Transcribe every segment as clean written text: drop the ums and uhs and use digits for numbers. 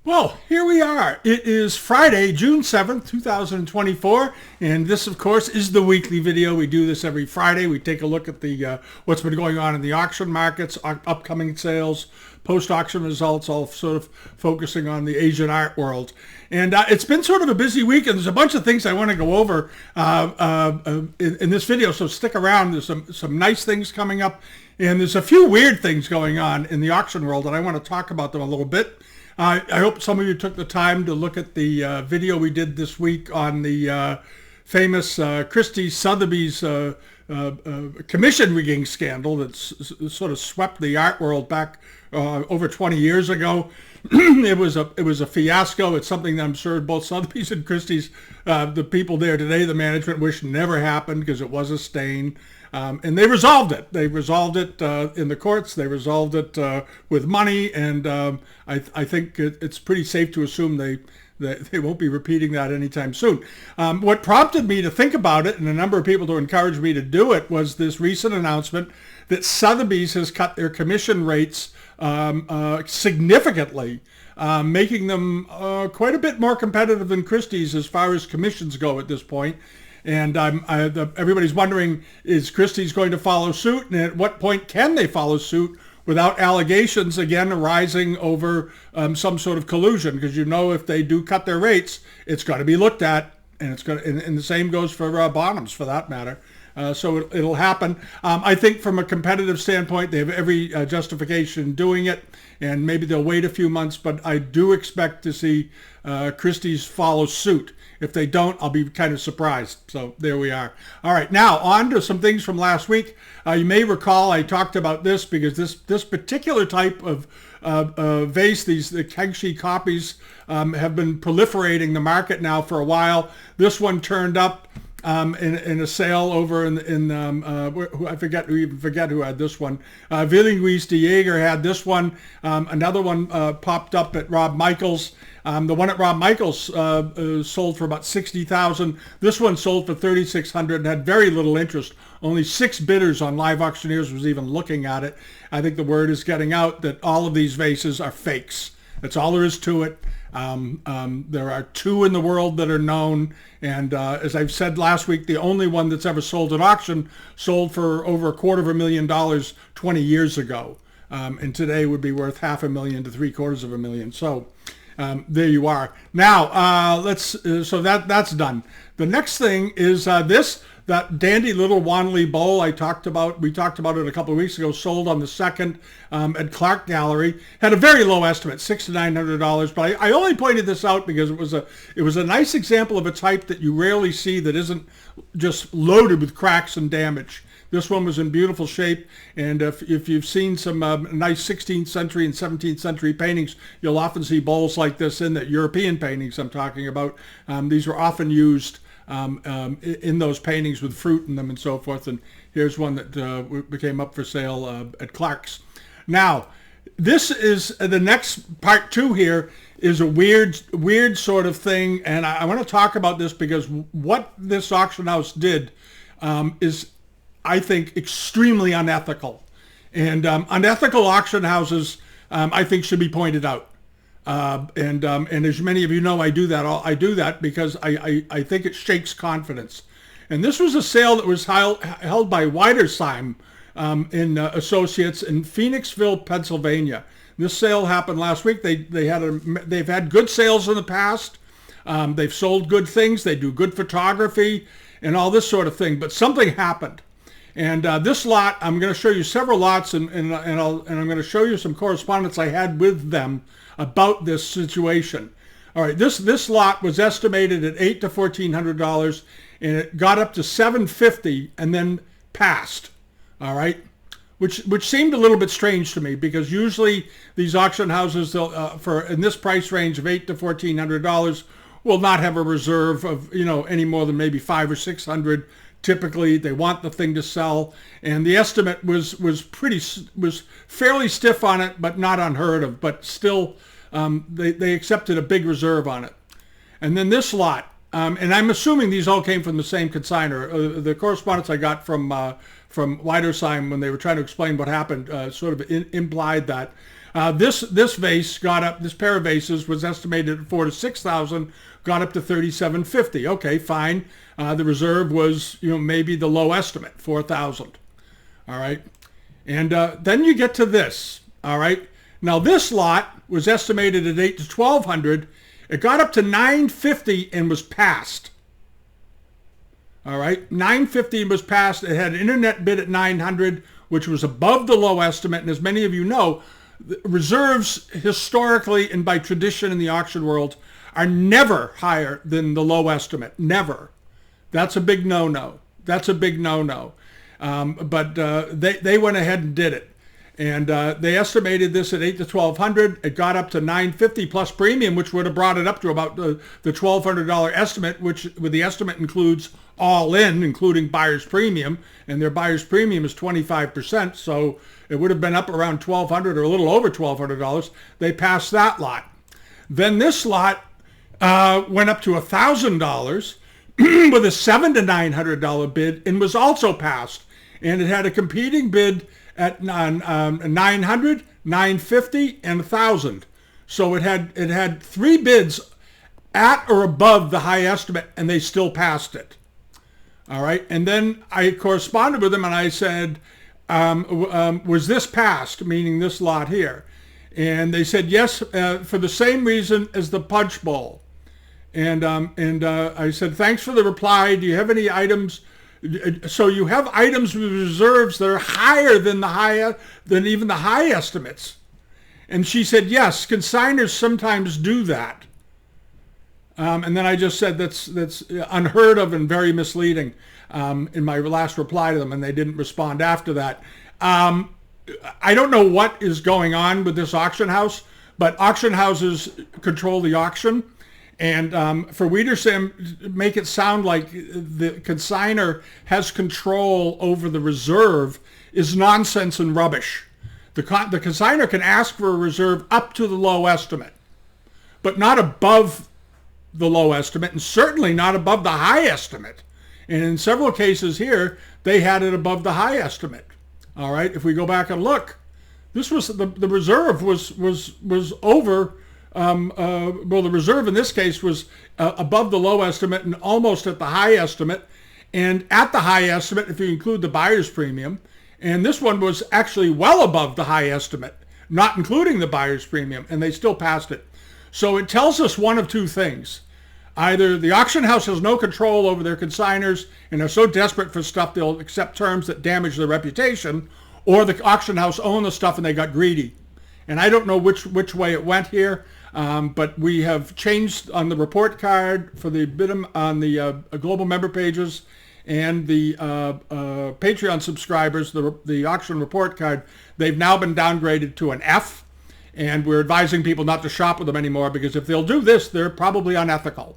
Well, here we are. It is Friday, June 7th, 2024, and this, of course, is the weekly video. We do this every Friday. We take a look at the what's been going on in the auction markets, upcoming sales, post-auction results, all sort of focusing on the Asian art world. And it's been sort of a busy week, and there's a bunch of things I want to go over in this video, so stick around. There's some nice things coming up, and there's a few weird things going on in the auction world, and I want to talk about them a little bit. I hope some of you took the time to look at the video we did this week on the famous Christie Sotheby's commission rigging scandal that sort of swept the art world back over 20 years ago. It was a fiasco. It's something that I'm sure both Sotheby's and Christie's, the people there today, the management, wish never happened because it was a stain. And they resolved it. They resolved it in the courts. They resolved it with money, and I think it's pretty safe to assume they won't be repeating that anytime soon. What prompted me to think about it, and a number of people to encourage me to do it, was this recent announcement that Sotheby's has cut their commission rates significantly, making them quite a bit more competitive than Christie's as far as commissions go at this point. And everybody's wondering, is Christie's going to follow suit? And at what point can they follow suit without allegations, again, arising over some sort of collusion? Because you know if they do cut their rates, it's got to be looked at. And and the same goes for Bonhams, for that matter. So it'll happen. I think from a competitive standpoint, they have every justification in doing it. And maybe they'll wait a few months. But I do expect to see Christie's follow suit. If they don't, I'll be kind of surprised. So there we are. All right, now on to some things from last week. You may recall I talked about this because this particular type of vase, the Kangi copies, have been proliferating the market now for a while. This one turned up in a sale over I forget who had this one. Luis de Jager had this one. Another one popped up at Rob Michaels. The one at Rob Michaels sold for about $60,000. This one sold for $3,600 and had very little interest. Only 6 bidders on Live Auctioneers was even looking at it. I think the word is getting out that all of these vases are fakes. That's all there is to it. There are 2 in the world that are known, and as I've said last week, the only one that's ever sold at auction sold for over $250,000 20 years ago, and today would be worth $500,000 to $750,000. So there you are. Now so that's done. The next thing is that dandy little Wanley bowl we talked about it a couple of weeks ago, sold on the 2nd at Clark Gallery. Had a very low estimate, $600 to $900, but I only pointed this out because it was a nice example of a type that you rarely see that isn't just loaded with cracks and damage. This one was in beautiful shape, and if you've seen some nice 16th century and 17th century paintings, you'll often see bowls like this in the European paintings I'm talking about. These were often used in those paintings with fruit in them and so forth. And here's one that became up for sale at Clark's. Now, this is the next part 2 here is a weird sort of thing. And I want to talk about this because what this auction house did is, I think, extremely unethical. And unethical auction houses, I think, should be pointed out. And as many of you know, I do that because I think it shakes confidence. And this was a sale that was held by Wiedersheim in Associates in Phoenixville, Pennsylvania. This sale happened last week. They've had good sales in the past. They've sold good things. They do good photography and all this sort of thing. But something happened. And this lot, I'm going to show you several lots, and I'm going to show you some correspondence I had with them about this situation. All right, this lot was estimated at $800 to $1,400, and it got up to $750 and then passed. All right, which seemed a little bit strange to me because usually these auction houses, in this price range of $800 to $1,400, will not have a reserve of any more than maybe $500 or $600. Typically, they want the thing to sell, and the estimate was fairly stiff on it, but not unheard of. But still, they accepted a big reserve on it. And then this lot, and I'm assuming these all came from the same consignor. The correspondence I got from Wiedersheim when they were trying to explain what happened sort of implied that. This vase got up. This pair of vases was estimated at 4,000 to 6,000, got up to 3,750. Okay, fine. The reserve was maybe the low estimate, 4,000. All right, and then you get to this. All right, now this lot was estimated at 8 to 1,200. It got up to 950 and was passed. All right, 950 was passed. It had an internet bid at 900, which was above the low estimate. And as many of you know, reserves historically and by tradition in the auction world are never higher than the low estimate. Never. That's a big no-no. That's a big no-no. But they went ahead and did it. And they estimated this at 8 to 1,200. It got up to 950 plus premium, which would have brought it up to about the $1,200 estimate, which with the estimate includes all in, including buyer's premium. And their buyer's premium is 25%. So it would have been up around $1,200 or a little over $1,200. They passed that lot. Then this lot went up to $1,000 with a $700 to $900 bid and was also passed. And it had a competing bid at 900, 950, and 1,000. So it had three bids at or above the high estimate, and they still passed it. All right, and then I corresponded with them, and I said, was this passed, meaning this lot here? And they said yes, for the same reason as the punch bowl. And I said, thanks for the reply. Do you have any items? So you have items with reserves that are higher than even the high estimates. And she said, yes, consigners sometimes do that. And then I just said that's unheard of and very misleading in my last reply to them, and they didn't respond after that. I don't know what is going on with this auction house, but auction houses control the auction. And for Wiedersam, make it sound like the consignor has control over the reserve is nonsense and rubbish. The consignor can ask for a reserve up to the low estimate, but not above the low estimate, and certainly not above the high estimate. And in several cases here, they had it above the high estimate. All right, if we go back and look, this was the reserve was over. Well, the reserve in this case was above the low estimate and almost at the high estimate, and at the high estimate if you include the buyer's premium. And this one was actually well above the high estimate, not including the buyer's premium, and they still passed it. So it tells us one of two things. Either the auction house has no control over their consigners and are so desperate for stuff they'll accept terms that damage their reputation, or the auction house owned the stuff and they got greedy. And I don't know which way it went here. But we have changed on the report card for the bid on the global member pages and the Patreon subscribers, the auction report card. They've now been downgraded to an F, and we're advising people not to shop with them anymore, because if they'll do this, they're probably unethical.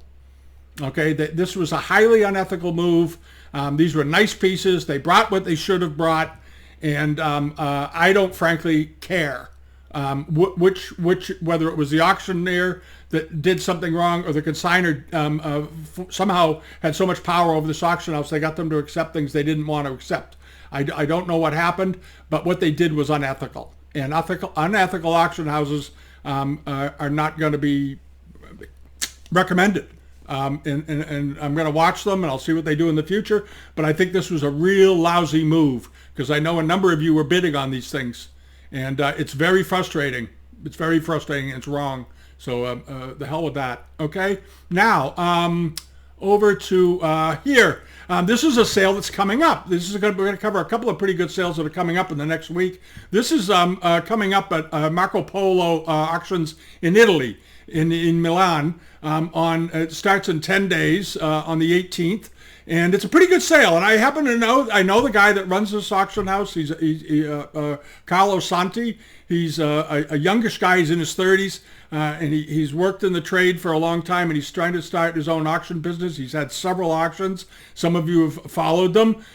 Okay, this was a highly unethical move. These were nice pieces. They brought what they should have brought, and I don't frankly care. Whether it was the auctioneer that did something wrong or the consignor somehow had so much power over this auction house they got them to accept things they didn't want to accept. I don't know what happened, but what they did was unethical. And unethical auction houses are not going to be recommended. And I'm going to watch them, and I'll see what they do in the future. But I think this was a real lousy move, because I know a number of you were bidding on these things. And it's very frustrating. It's very frustrating. It's wrong. So the hell with that. Okay. Now over to here. This is a sale that's coming up. We're going to cover a couple of pretty good sales that are coming up in the next week. This is coming up at Marcopolo auctions in Italy, in Milan. It starts in 10 days on the 18th. And it's a pretty good sale. And I happen to know, I know the guy that runs this auction house. He's Carlo Santi. He's a youngish guy. He's in his 30s. And he's worked in the trade for a long time. And he's trying to start his own auction business. He's had several auctions. Some of you have followed them.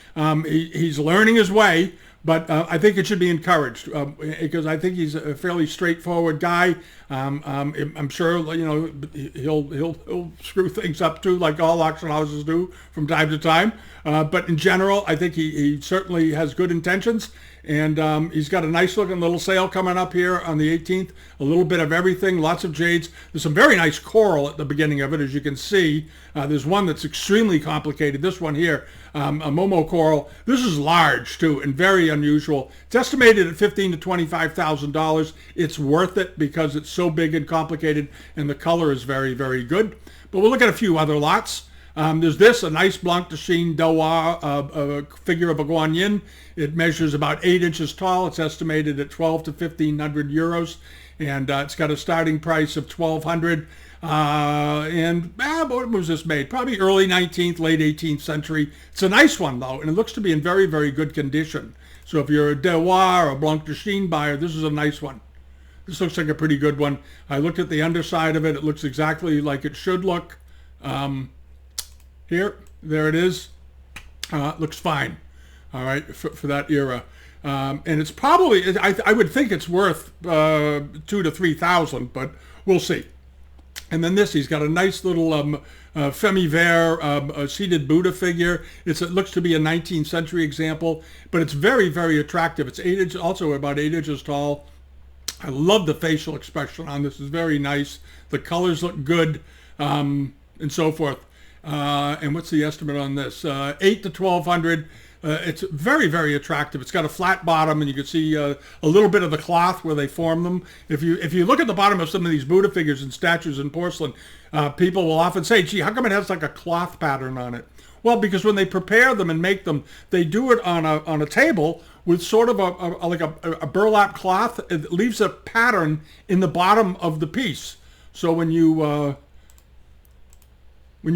He's learning his way. I think it should be encouraged because I think he's a fairly straightforward guy. I'm sure he'll screw things up too, like all auction houses do from time to time. But in general, I think he certainly has good intentions. And he's got a nice looking little sale coming up here on the 18th. A little bit of everything, lots of jades. There's some very nice coral at the beginning of it, as you can see. There's one that's extremely complicated. This one here, a Momo coral. This is large too and very unusual. It's estimated at $15,000 to $25,000. It's worth it because it's so big and complicated, and the color is very, very good. But we'll look at a few other lots. There's this, a nice Blanc de Chine Dewa figure of a Guanyin. It measures about 8 inches tall. It's estimated at 12 to 1,500 euros. And it's got a starting price of 1,200. What was this made? Probably early 19th, late 18th century. It's a nice one, though, and it looks to be in very, very good condition. So if you're a Dewa or a Blanc de Chine buyer, this is a nice one. This looks like a pretty good one. I looked at the underside of it. It looks exactly like it should look. There it is. Looks fine. All right, for that era. And it's probably, I would think it's worth 2,000 to 3,000, but we'll see. And then this, he's got a nice little Femi-Vert seated Buddha figure. It looks to be a 19th century example, but it's very, very attractive. It's 8 inches, also about 8 inches tall. I love the facial expression on this. It's very nice. The colors look good, and so forth. And what's the estimate on this? 8 to 1,200. It's very, very attractive. It's got a flat bottom, and you can see a little bit of the cloth where they form them. If you look at the bottom of some of these Buddha figures and statues in porcelain, people will often say, gee, how come it has like a cloth pattern on it? Well, because when they prepare them and make them, they do it on a table with sort of a burlap cloth. It leaves a pattern in the bottom of the piece. So when you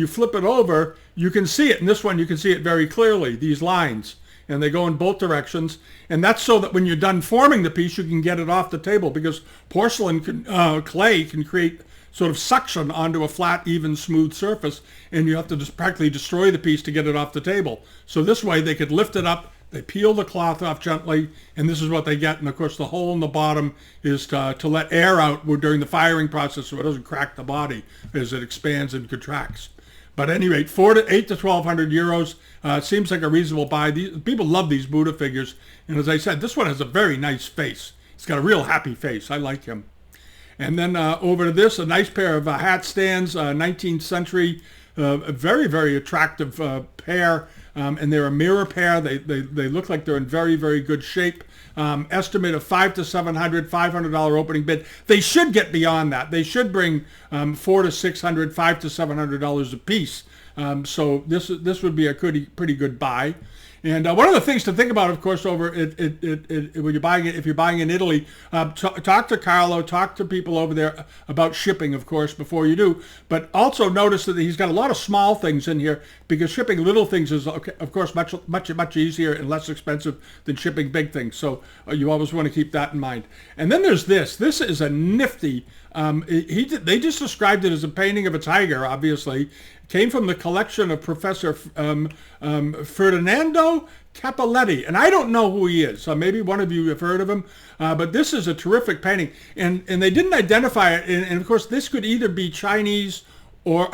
flip it over, you can see it. In this one, you can see it very clearly, these lines. And they go in both directions. And that's so that when you're done forming the piece, you can get it off the table, because porcelain clay can create sort of suction onto a flat, even, smooth surface, and you have to just practically destroy the piece to get it off the table. So this way, they could lift it up, they peel the cloth off gently, and this is what they get. And of course, the hole in the bottom is to let air out during the firing process so it doesn't crack the body as it expands and contracts. But at any rate, 8 to 1,200 euros seems like a reasonable buy. People love these Buddha figures. And as I said, this one has a very nice face. He's got a real happy face. I like him. And then over to this, a nice pair of hat stands, 19th century, a very, very attractive pair. And they're a mirror pair. They look like they're in very, very good shape. Estimate of $500 to $700, $500 opening bid. They should get beyond that. They should bring $400 to $600, $500 to $700 a piece. So this would be a pretty good buy. And one of the things to think about, of course, when you're buying it, if you're buying in Italy, talk to Carlo, talk to people over there about shipping, of course, before you do. But also notice that he's got a lot of small things in here, because shipping little things is, of course, much easier and less expensive than shipping big things. So you always want to keep that in mind. And then there's this. This is a nifty. They just described it as a painting of a tiger, obviously. Came from the collection of Professor Ferdinando Cappelletti. And I don't know who he is, so maybe one of you have heard of him. But this is a terrific painting. And they didn't identify it. And of course, this could either be Japanese or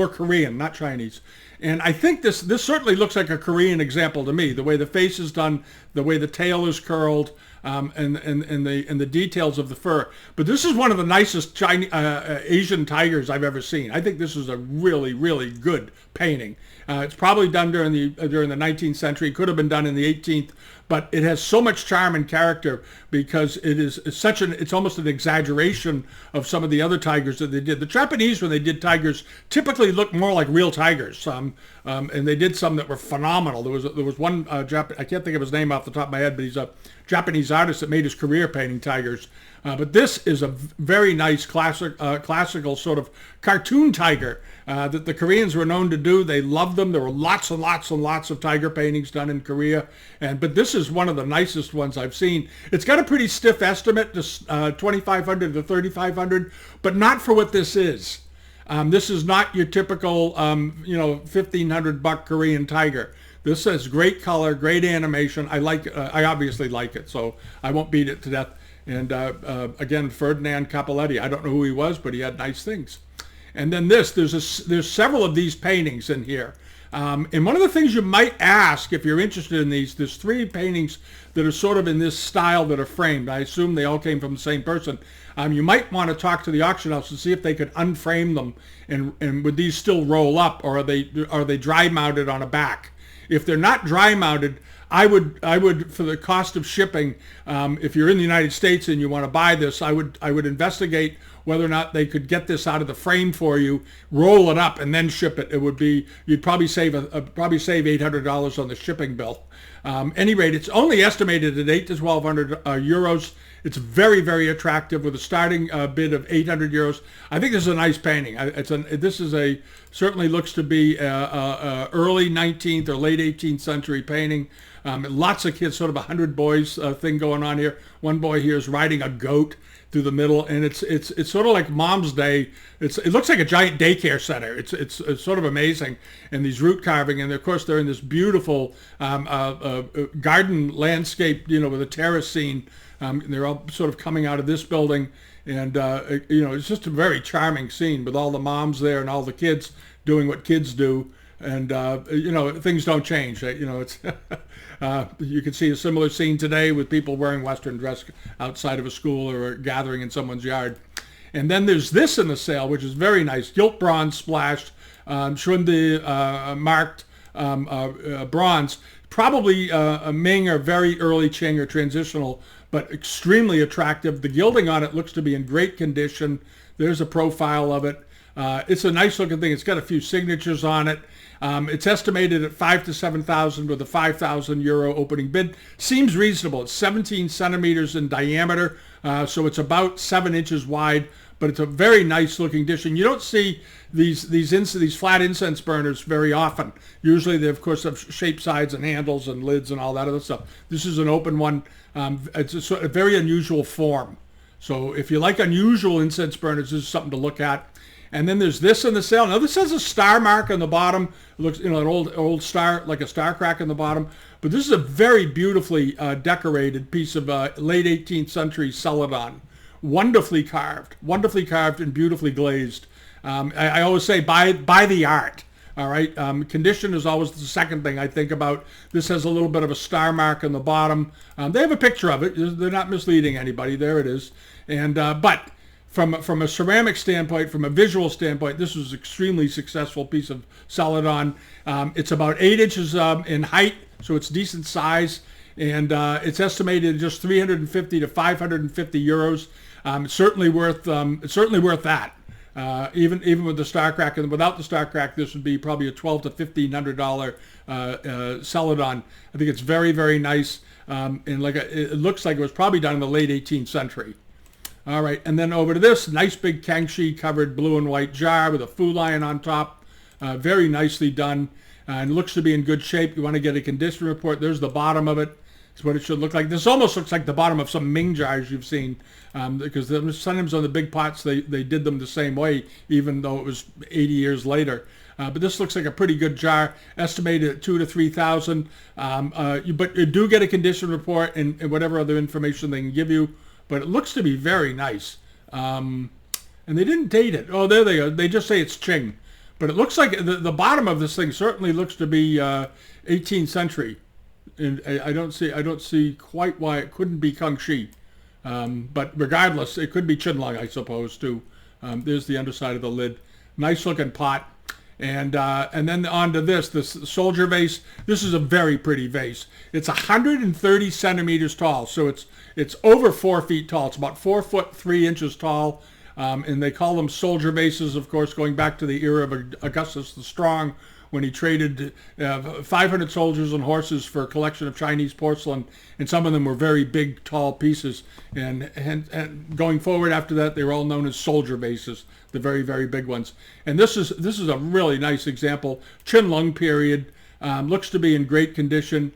Korean, not Chinese. And I think this certainly looks like a Korean example to me. The way the face is done, the way the tail is curled, and the details of the fur. But this is one of the nicest Asian tigers I've ever seen. I think this is a really, really good painting. It's probably done during the 19th century. It could have been done in the 18th, but it has so much charm and character because it's almost an exaggeration of some of the other tigers that they did. The Japanese, when they did tigers, typically looked more like real tigers. And they did some that were phenomenal. There was one I can't think of his name off the top of my head, but he's a Japanese artist that made his career painting tigers. But this is a very nice classical sort of cartoon tiger that the Koreans were known to do. They loved them. There were lots and lots and lots of tiger paintings done in Korea. But this is one of the nicest ones I've seen. It's got a pretty stiff estimate, just $2,500 to $3,500, but not for what this is. This is not your typical, $1,500 Korean tiger. This has great color, great animation. I obviously like it, so I won't beat it to death. And again, Ferdinand Cappelletti. I don't know who he was, but he had nice things. And then there's several of these paintings in here. And one of the things you might ask if you're interested in these, there's 3 paintings that are sort of in this style that are framed. I assume they all came from the same person. You might want to talk to the auction house and see if they could unframe them, and would these still roll up, or are they dry mounted on a back? If they're not dry mounted, I would for the cost of shipping, if you're in the United States and you want to buy this, I would investigate whether or not they could get this out of the frame for you, roll it up, and then ship it. It would be, you'd probably save $800 on the shipping bill. Any rate, it's only estimated at 8 to 1,200 euros. It's very, very attractive with a starting bid of 800 euros. I think this is a nice painting. Certainly looks to be a early 19th or late 18th century painting. Lots of kids, sort of a 100 boys thing going on here. One boy here is riding a goat through the middle, and it's sort of like Mom's Day. It looks like a giant daycare center. It's sort of amazing, and these root carving, and of course they're in this beautiful garden landscape, with a terrace scene. They're all sort of coming out of this building, and it's just a very charming scene with all the moms there and all the kids doing what kids do. And things don't change. It's you can see a similar scene today with people wearing Western dress outside of a school or gathering in someone's yard. And then there's this in the sale, which is very nice, gilt bronze splashed, Schunde marked bronze, probably Ming or very early Qing or transitional, but extremely attractive. The gilding on it looks to be in great condition. There's a profile of it. It's a nice looking thing. It's got a few signatures on it. It's estimated at 5,000 to 7,000 with a 5,000 euro opening bid. Seems reasonable. It's 17 centimeters in diameter, so it's about 7 inches wide, but it's a very nice looking dish. And you don't see these flat incense burners very often. Usually they, of course, have shaped sides and handles and lids and all that other stuff. This is an open one. It's a very unusual form. So if you like unusual incense burners, this is something to look at. And then there's this in the sale. Now this has a star mark on the bottom. It looks, an old star, like a star crack on the bottom. But this is a very beautifully decorated piece of late 18th century celadon. Wonderfully carved and beautifully glazed. I always say buy the art. All right. Condition is always the second thing I think about. This has a little bit of a star mark on the bottom. They have a picture of it. They're not misleading anybody. There it is. And but from a ceramic standpoint, from a visual standpoint, this was an extremely successful piece of celadon. It's about 8 inches in height, so it's decent size, and it's estimated at just 350 to 550 euros. It's certainly worth that. Even with the star crack, and without the star crack, this would be probably a $1,200 to $1,500 celadon. I think it's very, very nice, and it looks like it was probably done in the late 18th century. All right, and then over to this nice big Kangi covered blue and white jar with a Fu lion on top. Very nicely done, and looks to be in good shape. You want to get a condition report. There's the bottom of it. It's what it should look like. This almost looks like the bottom of some Ming jars you've seen, because sometimes on the big pots they did them the same way, even though it was 80 years later. But this looks like a pretty good jar, estimated at 2,000 to 3,000. But you do get a condition report and whatever other information they can give you. But it looks to be very nice. And they didn't date it. Oh, there they go. They just say it's Qing. But it looks like the bottom of this thing certainly looks to be 18th century. And I don't see quite why it couldn't be Kangxi. But regardless, it could be Qinlong, I suppose, too. There's the underside of the lid. Nice looking pot. And then on to this soldier vase. This is a very pretty vase. It's 130 centimeters tall, so it's over 4 feet tall. It's about 4 foot 3 inches tall, and they call them soldier vases, of course, going back to the era of Augustus the Strong, when he traded 500 soldiers and horses for a collection of Chinese porcelain, and some of them were very big, tall pieces. And going forward after that, they were all known as soldier vases, the very, very big ones. And this is a really nice example. Qinlong period, looks to be in great condition.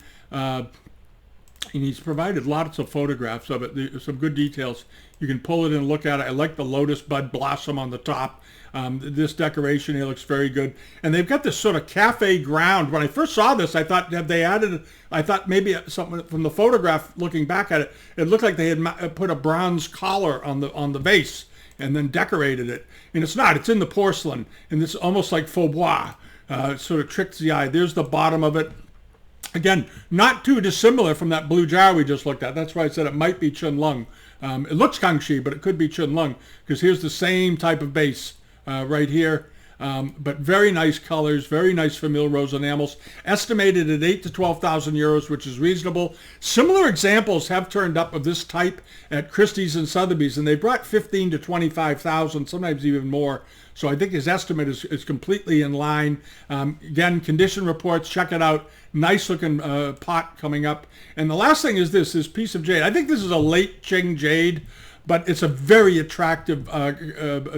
And he's provided lots of photographs of it, some good details. You can pull it and look at it. I like the lotus bud blossom on the top. This decoration here looks very good. And they've got this sort of cafe ground. When I first saw this, I thought, have they added, I thought maybe something from the photograph looking back at it, it looked like they had put a bronze collar on the vase and then decorated it. And it's not, it's in the porcelain. And it's almost like faux bois. It sort of tricks the eye. There's the bottom of it. Again, not too dissimilar from that blue jar we just looked at. That's why I said it might be Chunlung. It looks Kangi, but it could be Chunlung, because here's the same type of base right here. But very nice colors, very nice famille rose enamels. Estimated at 8 to 12,000 euros, which is reasonable. Similar examples have turned up of this type at Christie's and Sotheby's, and they brought 15 to 25,000, sometimes even more. So I think his estimate is completely in line. Again, condition reports, check it out. Nice looking pot coming up. And the last thing is this piece of jade. I think this is a late Qing jade, but it's a very attractive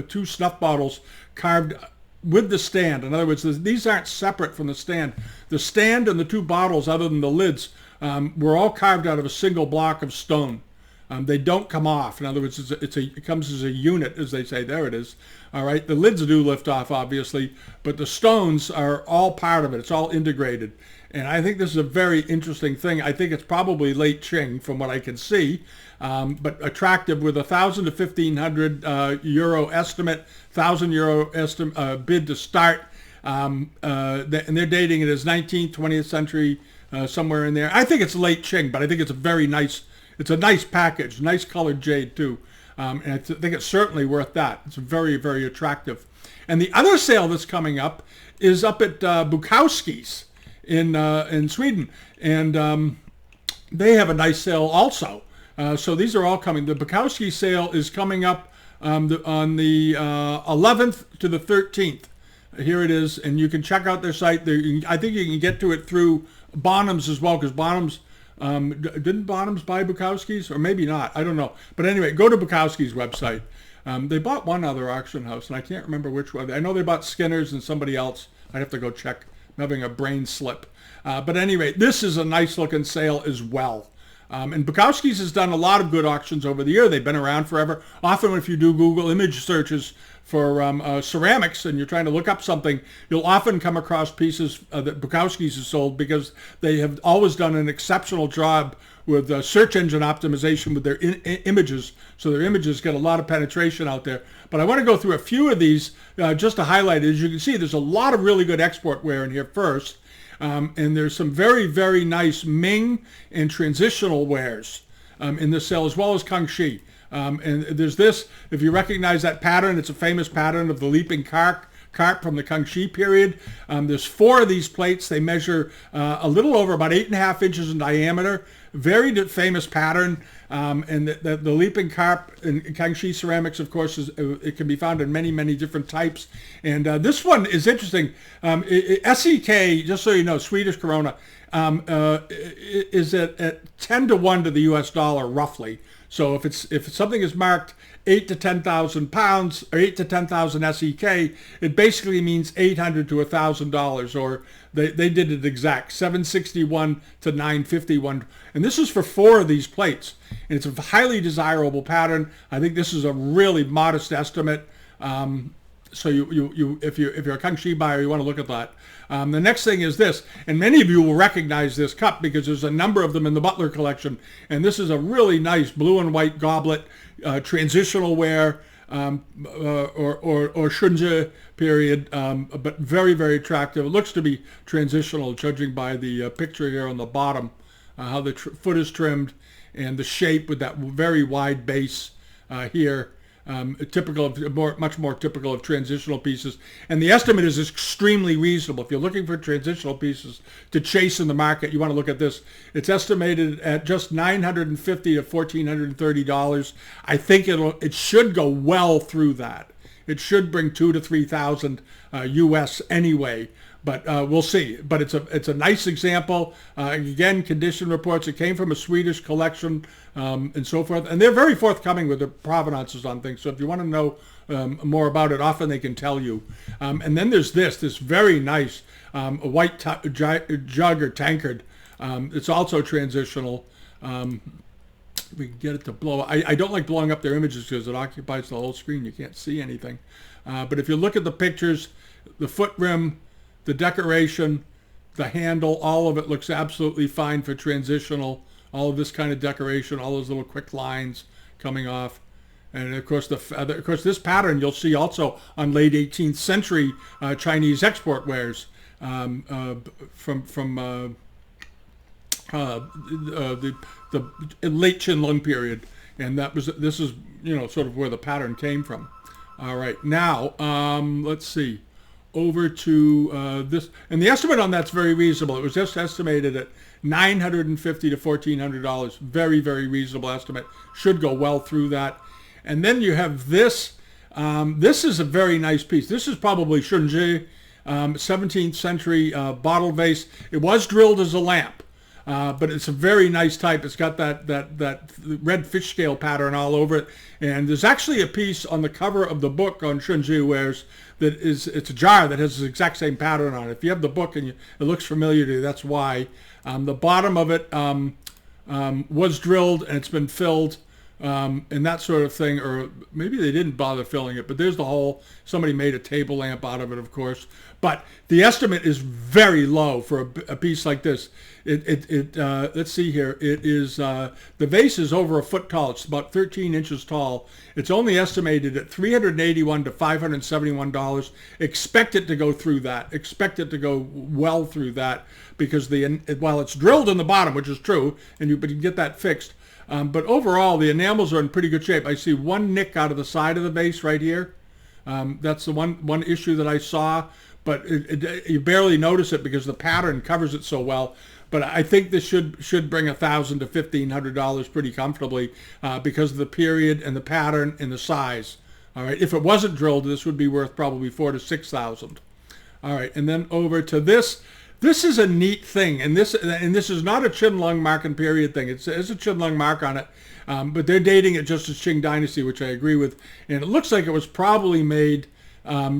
2 snuff bottles carved with the stand. In other words, these aren't separate from the stand. The stand and the 2 bottles, other than the lids, were all carved out of a single block of stone. They don't come off. In other words, it comes as a unit, as they say. There it is. All right. The lids do lift off, obviously, but the stones are all part of it. It's all integrated. And I think this is a very interesting thing. I think it's probably late Qing from what I can see, but attractive with 1,000 to 1,500 euro estimate, 1,000 euro bid to start. And they're dating it as 19th, 20th century, somewhere in there. I think it's late Qing, but I think it's a very nice, it's a nice package, nice colored jade too. And I think it's certainly worth that. It's very, very attractive. And the other sale that's coming up is up at Bukowski's in Sweden, and they have a nice sale also. So these are all coming. The Bukowski sale is coming up on the 11th to the 13th. Here it is, and you can check out their site. I think you can get to it through Bonham's as well, because Bonham's didn't Bonham's buy Bukowski's, or maybe not. I don't know. But anyway, go to Bukowski's website. They bought one other auction house, and I can't remember which one. I know they bought Skinner's and somebody else. I'd have to go check. I'm having a brain slip. But anyway, this is a nice looking sale as well. And Bukowski's has done a lot of good auctions over the year. They've been around forever. Often if you do Google image searches for ceramics and you're trying to look up something, you'll often come across pieces that Bukowski's has sold, because they have always done an exceptional job with search engine optimization with their images. So their images get a lot of penetration out there. But I want to go through a few of these just to highlight it. As you can see, there's a lot of really good export ware in here first. And there's some very, very nice Ming and transitional wares in this sale, as well as Kangi. And there's this, if you recognize that pattern, it's a famous pattern of the leaping carp from the Kangi period. There's 4 of these plates. They measure a little over about 8.5 inches in diameter. Very famous pattern. And the leaping carp in Kangi ceramics, of course, it can be found in many, many different types. And this one is interesting. SEK, just so you know, Swedish krona, is at 10 to 1 to the US dollar, roughly. So if something is marked 8 to 10,000 pounds or 8 to 10,000 SEK, it basically means $800 to $1,000, or they did it exact, 761 to 951. And this is for 4 of these plates. And it's a highly desirable pattern. I think this is a really modest estimate. So if you're a Kangi buyer, you want to look at that. The next thing is this, and many of you will recognize this cup because there's a number of them in the Butler collection. And this is a really nice blue and white goblet, transitional ware, or Shunja period, but very, very attractive. It looks to be transitional, judging by the picture here on the bottom, how the foot is trimmed and the shape with that very wide base here. Typical of much more typical of transitional pieces, and the estimate is extremely reasonable. If you're looking for transitional pieces to chase in the market, you want to look at this. It's estimated at just $950 to $1,430. I think it should go well through that. It should bring 2,000 to 3,000 US anyway. But we'll see. But it's a nice example. Again, condition reports. It came from a Swedish collection and so forth. And they're very forthcoming with the provenances on things. So if you want to know more about it, often they can tell you. And then there's this very nice white jug or tankard. It's also transitional. We can get it to blow. I don't like blowing up their images because it occupies the whole screen. You can't see anything. But if you look at the pictures, the foot rim, the decoration, the handle, all of it looks absolutely fine for transitional. All of this kind of decoration, all those little quick lines coming off. And of course, this pattern you'll see also on late 18th century Chinese export wares from the late Qianlong period, and this is sort of where the pattern came from. All right, now let's see, over to this, and the estimate on that's very reasonable. It was just estimated at $950 to $1,400. Very, very reasonable estimate. Should go well through that. And then you have this. This is a very nice piece. This is probably Shunji, 17th century bottle vase. It was drilled as a lamp, but it's a very nice type. It's got that red fish scale pattern all over it. And there's actually a piece on the cover of the book on Shunji wares it's a jar that has the exact same pattern on it. If you have the book and it looks familiar to you, that's why. The bottom of it was drilled and it's been filled. And that sort of thing, or maybe they didn't bother filling it, but there's the hole. Somebody made a table lamp out of it, of course. But the estimate is very low for a piece like this. Let's see here. It is, the vase is over a foot tall. It's about 13 inches tall. It's only estimated at $381 to $571. Expect it to go through that. Expect it to go well through that, because while it's drilled in the bottom, which is true, but you can get that fixed. But overall, the enamels are in pretty good shape. I see one nick out of the side of the vase right here. That's the one issue that I saw, but you barely notice it because the pattern covers it so well. But I think this should bring $1,000 to $1,500 pretty comfortably because of the period and the pattern and the size. All right, if it wasn't drilled, this would be worth probably $4,000 to $6,000. All right, and then over to this. This is a neat thing, and this is not a Qianlong mark and period thing. It's a Qianlong mark on it, but they're dating it just as Qing Dynasty, which I agree with. And it looks like it was probably made,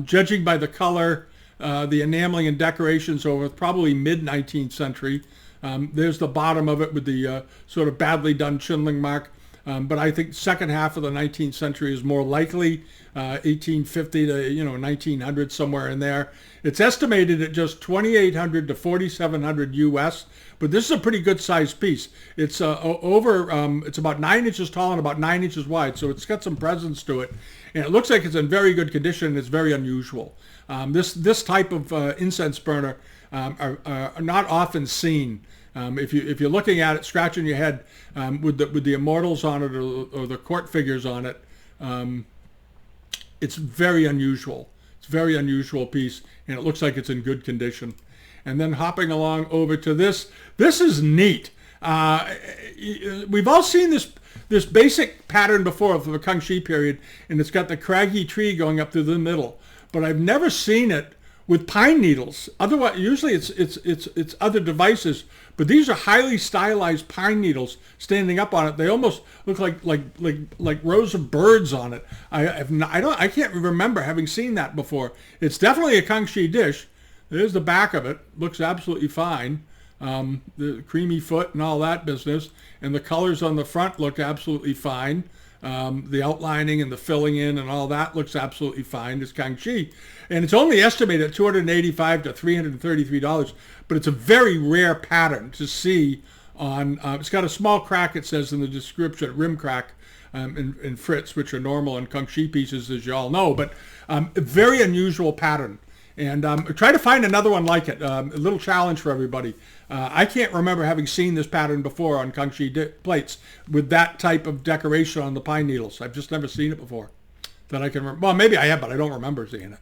judging by the color, the enameling and decorations, over probably mid-19th century. There's the bottom of it with the sort of badly done Qianlong mark. But I think second half of the 19th century is more likely, 1850 to 1900, somewhere in there. It's estimated at just $2,800 to $4,700 US, but this is a pretty good sized piece. It's it's about 9 inches tall and about 9 inches wide, so it's got some presence to it, and it looks like it's in very good condition. And it's very unusual. This type of incense burner are not often seen. If you're looking at it, scratching your head with the immortals on it or the court figures on it, it's very unusual. It's a very unusual piece, and it looks like it's in good condition. And then hopping along over to this. This is neat. We've all seen this basic pattern before from the Kangi period, and it's got the craggy tree going up through the middle. But I've never seen it with pine needles. Otherwise, usually it's other devices, but these are highly stylized pine needles standing up on it. They almost look like rows of birds on it. I can't remember having seen that before. It's definitely a Kangi dish. There's the back of it. Looks absolutely fine. The creamy foot and all that business, and the colors on the front look absolutely fine. The outlining and the filling in and all that looks absolutely fine. It's Kangi. And it's only estimated at $285 to $333, but it's a very rare pattern to see on, it's got a small crack, it says in the description, rim crack in Fritz, which are normal in Kangi pieces, as you all know, but a very unusual pattern. And try to find another one like it. A little challenge for everybody. I can't remember having seen this pattern before on Kangi plates with that type of decoration on the pine needles. I've just never seen it before that I can remember. Well, maybe I have, but I don't remember seeing it.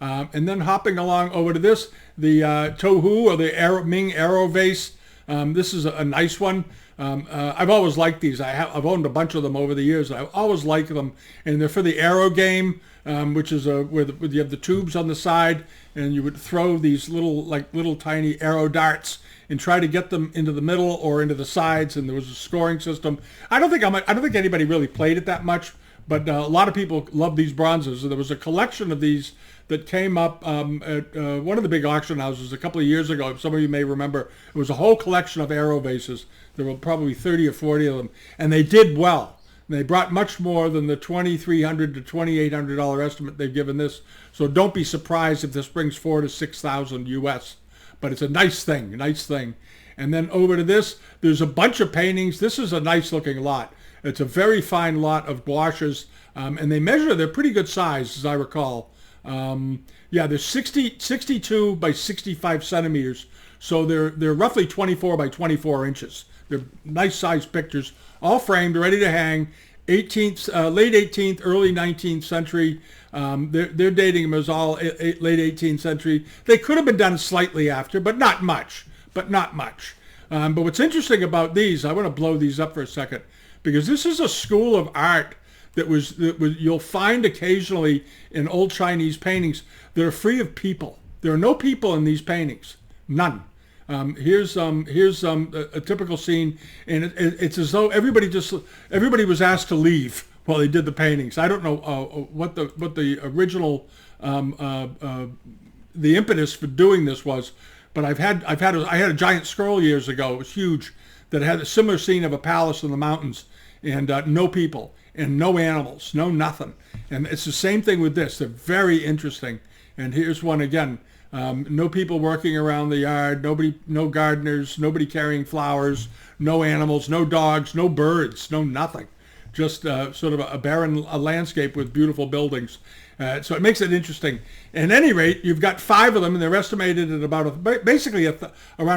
And then hopping along over to this, the Tohu or the Ming Arrow vase. This is a nice one. I've always liked these. I've owned a bunch of them over the years. I always like them, and they're for the arrow game, which is where you have the tubes on the side, and you would throw these little tiny arrow darts and try to get them into the middle or into the sides. And there was a scoring system. I don't think anybody really played it that much, but a lot of people love these bronzes. There was a collection of these that came up at one of the big auction houses a couple of years ago. Some of you may remember. It was a whole collection of aero vases. There were probably 30 or 40 of them, and they did well. They brought much more than the $2,300 to $2,800 estimate they've given this. So don't be surprised if this brings $4,000 to $6,000 US. But it's a nice thing, nice thing. And then over to this, there's a bunch of paintings. This is a nice looking lot. It's a very fine lot of gouaches, and they measure, they're pretty good size, as I recall. Yeah, they're 62 by 65 centimeters. So they're roughly 24 by 24 inches. They're nice sized pictures, all framed, ready to hang. 18th, late 18th, early 19th century. They're dating them as all late 18th century. They could have been done slightly after, but not much. But what's interesting about these, I want to blow these up for a second, because this is a school of art that was you'll find occasionally in old Chinese paintings that are free of people. There are no people in these paintings, none. Here's a typical scene, and it's as though everybody was asked to leave while they did the paintings. I don't know what the original the impetus for doing this was, but I had a giant scroll years ago. It was huge, that had a similar scene of a palace in the mountains, and no people and no animals, no nothing. And it's the same thing with this. They're very interesting. And here's one again. No people working around the yard, no gardeners, nobody carrying flowers, no animals, no dogs, no birds, no nothing. Just sort of a barren landscape with beautiful buildings. So it makes it interesting. At any rate, you've got 5 of them, and they're estimated at about basically around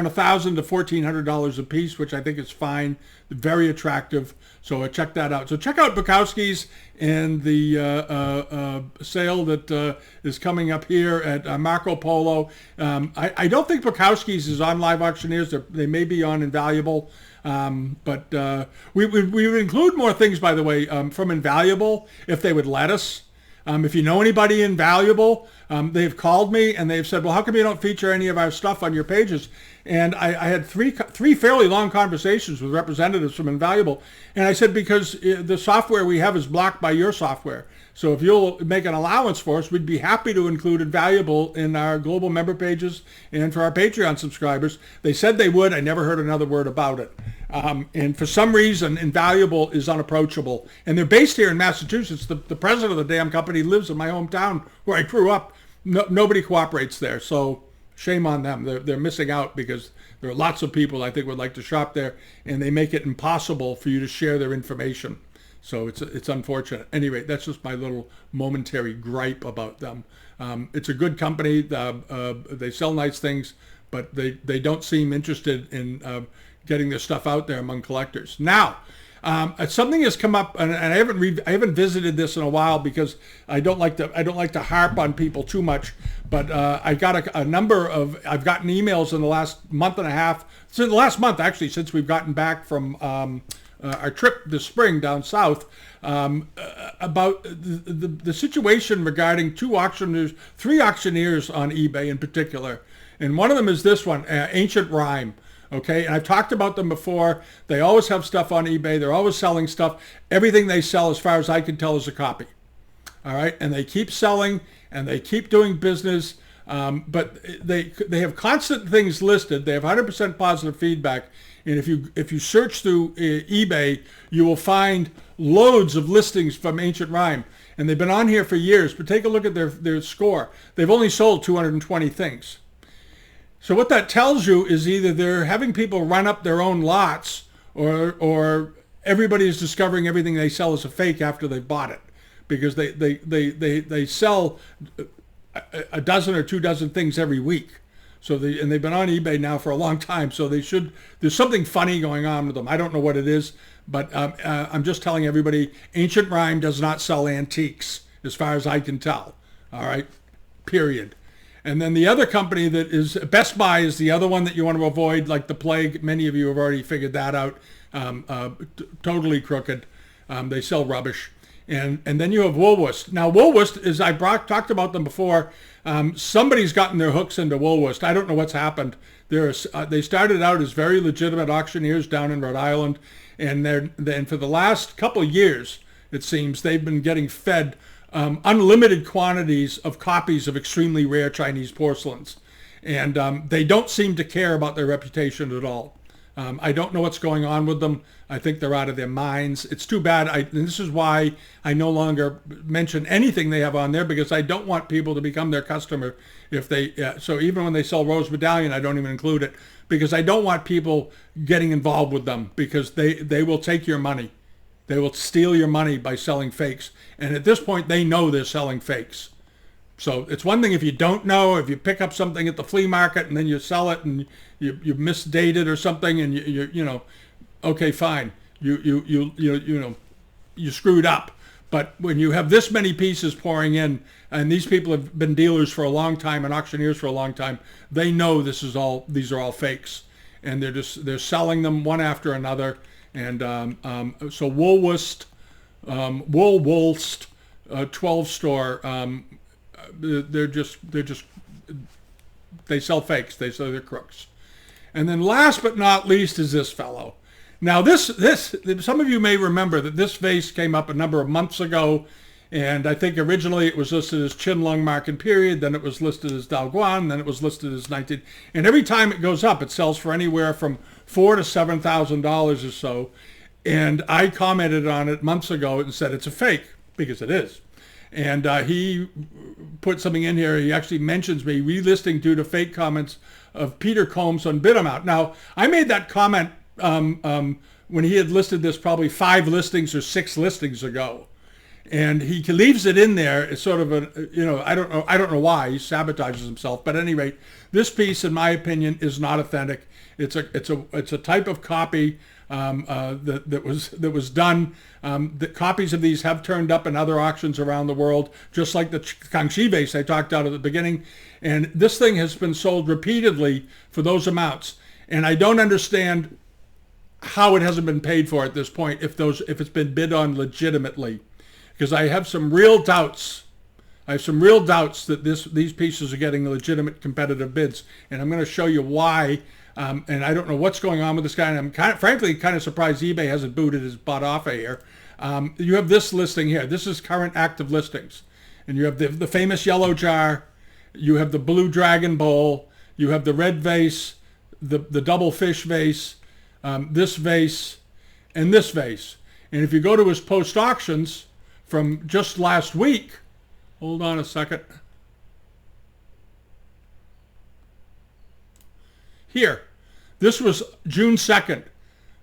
$1,000 to $1,400 a piece, which I think is fine, very attractive. So check that out. So check out Bukowski's and the sale that is coming up here at Marcopolo. I don't think Bukowski's is on Live Auctioneers. They may be on Invaluable. But we would include more things, by the way, from Invaluable if they would let us. If you know anybody invaluable, they've called me and they've said, well, how come you don't feature any of our stuff on your pages? And I had three fairly long conversations with representatives from Invaluable. And I said, because the software we have is blocked by your software. So if you'll make an allowance for us, we'd be happy to include Invaluable in our global member pages and for our Patreon subscribers. They said they would. I never heard another word about it. And for some reason, Invaluable is unapproachable. And they're based here in Massachusetts. The president of the damn company lives in my hometown where I grew up. Nobody cooperates there. So shame on them. They're missing out, because there are lots of people I think would like to shop there, and they make it impossible for you to share their information. So it's unfortunate. Anyway, that's just my little momentary gripe about them. It's a good company. They sell nice things, but they don't seem interested in getting their stuff out there among collectors. Now, something has come up, and I haven't visited this in a while, because I don't like to harp on people too much. But I got I've gotten emails in the last month and a half, since the last month actually, since we've gotten back from our trip this spring down south, about the situation regarding 3 auctioneers on eBay in particular. And one of them is this one, Ancient Rhyme. Okay, and I've talked about them before. They always have stuff on eBay. They're always selling stuff. Everything they sell, as far as I can tell, is a copy. All right, and they keep selling and they keep doing business. But they have constant things listed. They have 100% positive feedback. And if you search through eBay, you will find loads of listings from Ancient Rhyme. And they've been on here for years. But take a look at their score. They've only sold 220 things. So what that tells you is either they're having people run up their own lots, or everybody is discovering everything they sell is a fake after they bought it, because they sell a dozen or 2 dozen things every week. So they've been on eBay now for a long time. So there's something funny going on with them. I don't know what it is, but I'm just telling everybody, Ancient Rhyme does not sell antiques, as far as I can tell. All right, period. And then the other company that is Best Buy is the other one that you want to avoid like the plague. Many of you have already figured that out. Totally crooked. They sell rubbish. And then you have Woolworths. Now Woolworths, as I talked about them before, somebody's gotten their hooks into Woolworths. I don't know what's happened. They started out as very legitimate auctioneers down in Rhode Island, and for the last couple of years, it seems. They've been getting fed unlimited quantities of copies of extremely rare Chinese porcelains. And they don't seem to care about their reputation at all. I don't know what's going on with them. I think they're out of their minds. It's too bad. And this is why I no longer mention anything they have on there, because I don't want people to become their customer if they. So even when they sell Rose Medallion, I don't even include it, because I don't want people getting involved with them, because they will take your money. They will steal your money by selling fakes. And at this point, they know they're selling fakes. So it's one thing if you don't know, if you pick up something at the flea market and then you sell it and you misdate it or something, and you know, okay, fine, you screwed up. But when you have this many pieces pouring in, and these people have been dealers for a long time and auctioneers for a long time, they know these are all fakes, and they're selling them one after another. And so Woolworths, 12 store. They sell fakes. They sell their crooks. And then last but not least is this fellow. Now this some of you may remember that this vase came up a number of months ago, and I think originally it was listed as Qinlong Mark and Period, then it was listed as Daoguan, then it was listed as 19. And every time it goes up, it sells for anywhere from $4,000 to $7,000 or so. And I commented on it months ago and said it's a fake, because it is. And he put something in here. He actually mentions me relisting due to fake comments of Peter Combs on Bidamount. Now, I made that comment when he had listed this probably 5 listings or 6 listings ago. And he leaves it in there. It's sort of I don't know why he sabotages himself. But at any rate, this piece, in my opinion, is not authentic. It's a type of copy that was done. The copies of these have turned up in other auctions around the world, just like the Kangi vase I talked about at the beginning. And this thing has been sold repeatedly for those amounts. And I don't understand how it hasn't been paid for at this point if it's been bid on legitimately, because I have some real doubts. That these pieces are getting legitimate competitive bids, and I'm going to show you why. And I don't know what's going on with this guy, and I'm frankly kind of surprised eBay hasn't booted his butt off of here. You have this listing here. This is current active listings. And you have the famous yellow jar. You have the blue dragon bowl. You have the red vase, the double fish vase, this vase, and this vase. And if you go to his post auctions from just last week, hold on a second. Here, this was June 2nd.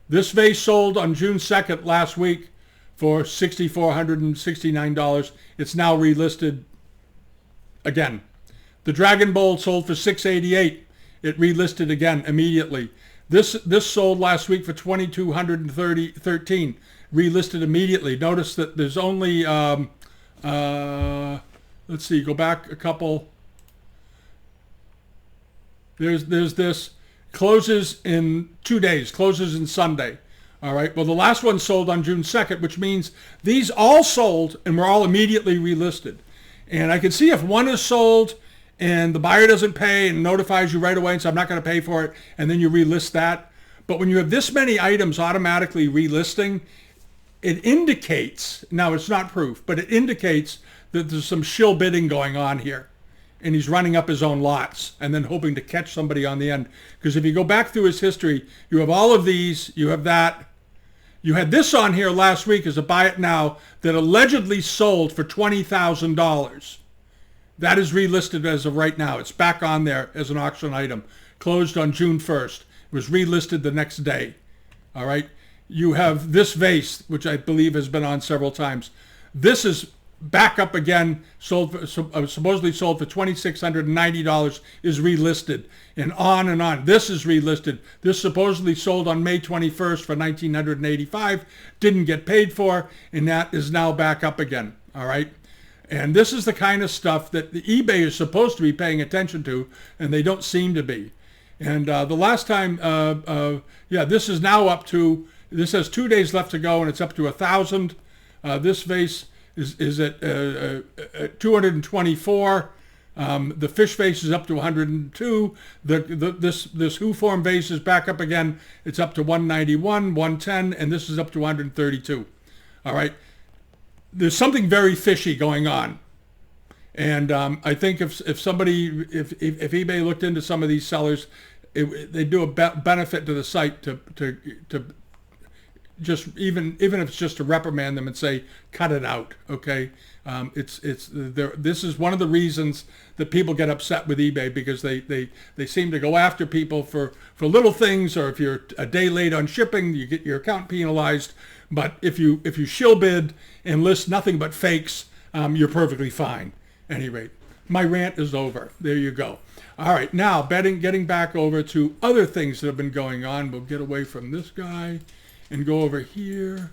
This vase sold on June 2nd last week for $6,469. It's now relisted again. The Dragon Bowl sold for $688. It relisted again immediately. This sold last week for $2,213. Relisted immediately. Notice that there's only let's see, go back a couple. There's this. Closes in 2 days, closes in Sunday. All right, well, the last one sold on June 2nd, which means these all sold and were all immediately relisted. And I can see if one is sold and the buyer doesn't pay and notifies you right away and says, I'm not going to pay for it, and then you relist that. But when you have this many items automatically relisting, it indicates, now it's not proof, but it indicates that there's some shill bidding going on here. And he's running up his own lots and then hoping to catch somebody on the end. Because if you go back through his history, you have all of these, you have that. You had this on here last week as a buy it now that allegedly sold for $20,000. That is relisted as of right now. It's back on there as an auction item. Closed on June 1st. It was relisted the next day. All right. You have this vase, which I believe has been on several times. This is back up again, supposedly sold for $2,690, is relisted, and on and on. This is relisted. This supposedly sold on May 21st for $1,985, didn't get paid for, and that is now back up again. All right. And this is the kind of stuff that the eBay is supposed to be paying attention to, and they don't seem to be. And the last time, this is now up to, this has 2 days left to go, and it's up to 1,000. This vase is at 224. The fish vase is up to 102. This Who form vase is back up again. It's up to 191, 110, and this is up to 132. All right. there's something very fishy going on. And I think if somebody, if eBay looked into some of these sellers, they do a benefit to the site to just even if it's just to reprimand them and say, cut it out, okay? This is one of the reasons that people get upset with eBay, because they seem to go after people for little things, or if you're a day late on shipping, you get your account penalized. But if you shill bid and list nothing but fakes, you're perfectly fine. At any rate, my rant is over. There you go. All right, now getting back over to other things that have been going on. We'll get away from this guy and go over here.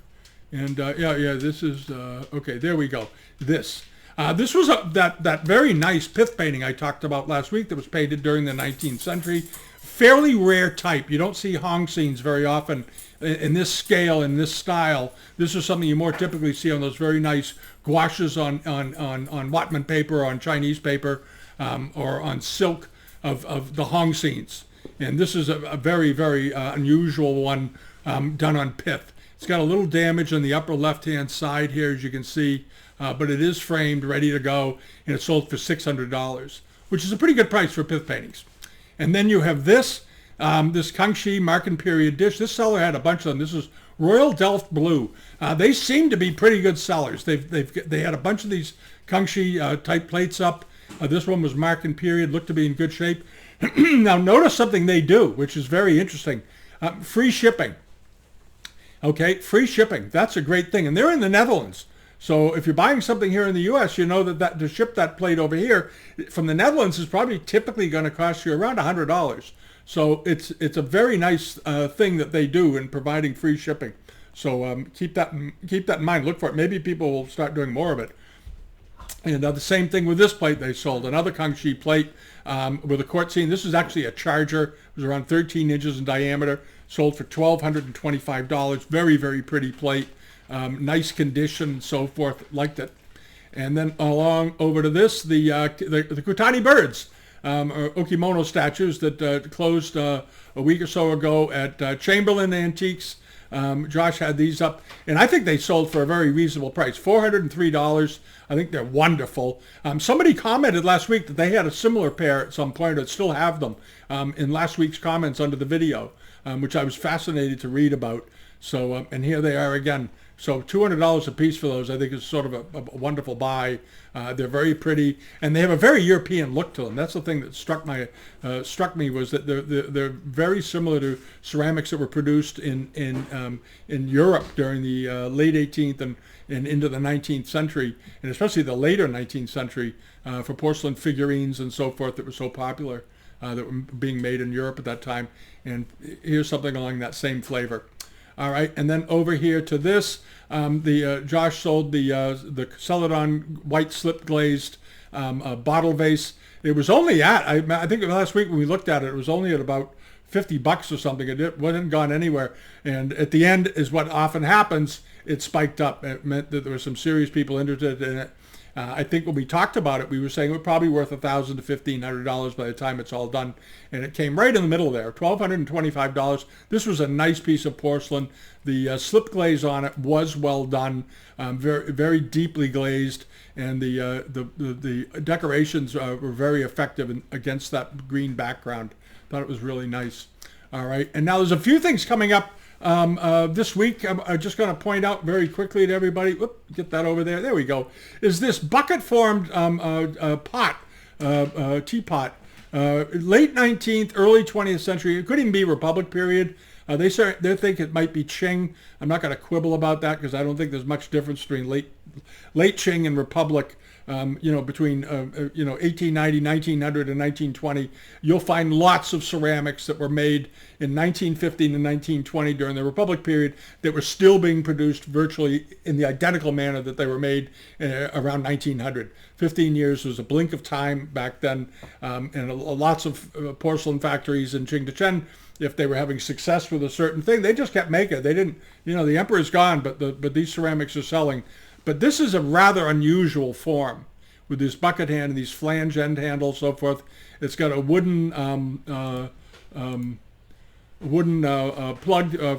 And this is, okay, there we go. This was that very nice pith painting I talked about last week that was painted during the 19th century. Fairly rare type. You don't see Hong scenes very often in this scale, in this style. This is something you more typically see on those very nice gouaches on Whatman paper, on Chinese paper, or on silk of the Hong scenes. And this is a very, very unusual one done on pith. It's got a little damage on the upper left-hand side here, as you can see, but it is framed, ready to go, and it's sold for $600, which is a pretty good price for pith paintings. And then you have this Kangi Marken period dish. This seller had a bunch of them. This is Royal Delft Blue. They seem to be pretty good sellers. They had a bunch of these Kangi type plates up. This one was Marken period, looked to be in good shape. Now notice something they do, which is very interesting. Free shipping. Okay, free shipping. That's a great thing. And they're in the Netherlands. So if you're buying something here in the U.S., you know that to ship that plate over here from the Netherlands is probably typically going to cost you around $100. So it's a very nice thing that they do in providing free shipping. So keep that in mind. Look for it. Maybe people will start doing more of it. And the same thing with this plate they sold. Another Kangi plate with a court scene. This is actually a charger. It was around 13 inches in diameter. Sold for $1,225. Very, very pretty plate. Nice condition, so forth. Liked it. And then along over to this, the Kutani birds, or Okimono statues that closed a week or so ago at Chamberlain Antiques. Josh had these up, and I think they sold for a very reasonable price, $403. I think they're wonderful. Somebody commented last week that they had a similar pair at some point, or still have them, in last week's comments under the video, which I was fascinated to read about. So, and here they are again. So $200 a piece for those, I think, is sort of a wonderful buy. They're very pretty, and they have a very European look to them. That's the thing that struck me was that they're very similar to ceramics that were produced in Europe during the late 18th and into the 19th century, and especially the later 19th century for porcelain figurines and so forth that were so popular that were being made in Europe at that time. And here's something along that same flavor. All right, and then over here to this, Josh sold the Celadon white slip glazed bottle vase. It was only I think last week when we looked at it, it was only at about $50 or something. It wasn't gone anywhere. And at the end is what often happens. It spiked up. It meant that there were some serious people interested in it. I think when we talked about it, we were saying it was probably worth $1,000 to $1,500 by the time it's all done. And it came right in the middle there, $1,225. This was a nice piece of porcelain. The slip glaze on it was well done, very, very deeply glazed. And the decorations were very effective against that green background. Thought it was really nice. All right, and now there's a few things coming up this week. I'm just going to point out very quickly to everybody. Whoop, get that over there. There we go. Is this bucket-formed teapot, late 19th, early 20th century. It could even be Republic period. They think it might be Qing. I'm not going to quibble about that because I don't think there's much difference between late Qing and Republic. Between 1890, 1900, and 1920, you'll find lots of ceramics that were made in 1915 and 1920 during the Republic period that were still being produced virtually in the identical manner that they were made around 1900. 15 years was a blink of time back then, and lots of porcelain factories in Qingdacheng, if they were having success with a certain thing, they just kept making it. They didn't, the emperor's gone, but these ceramics are selling. But this is a rather unusual form with this bucket hand and these flange end handles, so forth. It's got a wooden plug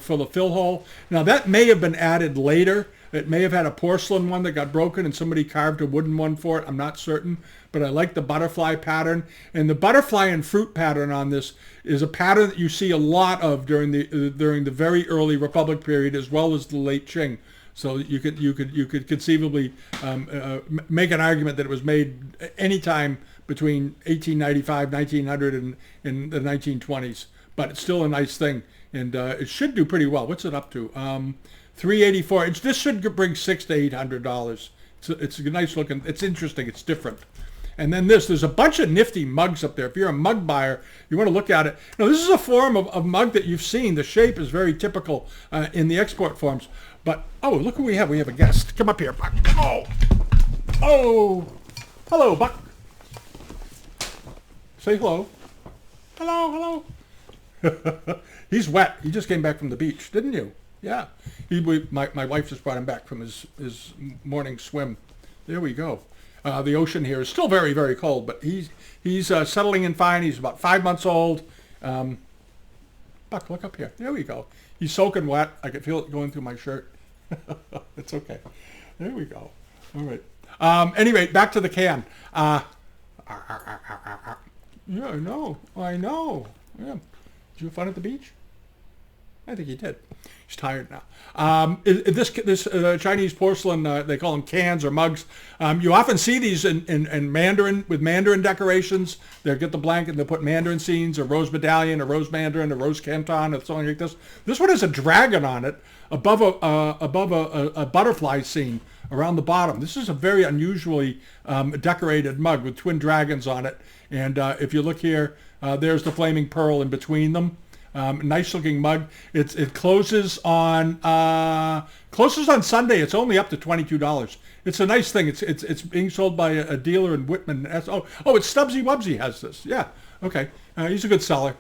for the fill hole. Now that may have been added later. It may have had a porcelain one that got broken and somebody carved a wooden one for it. I'm not certain, but I like the butterfly pattern. And the butterfly and fruit pattern on this is a pattern that you see a lot of during the very early Republic period as well as the late Qing. So you could conceivably make an argument that it was made anytime between 1895, 1900, and in the 1920s. But it's still a nice thing, and it should do pretty well. What's it up to? $384. This should bring $600 to $800. It's a nice looking. It's interesting. It's different. And then there's a bunch of nifty mugs up there. If you're a mug buyer, you want to look at it. Now, this is a form of mug that you've seen. The shape is very typical in the export forms. But, oh, look who we have. We have a guest. Come up here, Buck. Oh. Hello, Buck. Say hello. Hello. He's wet. He just came back from the beach, didn't you? Yeah. My wife just brought him back from his morning swim. There we go. The ocean here is still very, very cold, but he's settling in fine. He's about 5 months old. Buck, look up here. There we go. He's soaking wet. I could feel it going through my shirt. It's okay. There we go. All right. Anyway, back to the can. Yeah, I know. Yeah. Did you have fun at the beach? I think he did. He's tired now. This Chinese porcelain, they call them cans or mugs. You often see these in Mandarin, with Mandarin decorations. They'll get the blanket, they'll put Mandarin scenes, or rose medallion, or rose Mandarin, or rose canton, or something like this. This one has a dragon on it above a butterfly scene around the bottom. This is a very unusually decorated mug with twin dragons on it. And if you look here, there's the flaming pearl in between them. Nice looking mug. It closes on Sunday. It's only up to $22. It's a nice thing. It's being sold by a dealer in Whitman. It's Stubbsy Wubsy has this. Yeah. Okay. He's a good seller.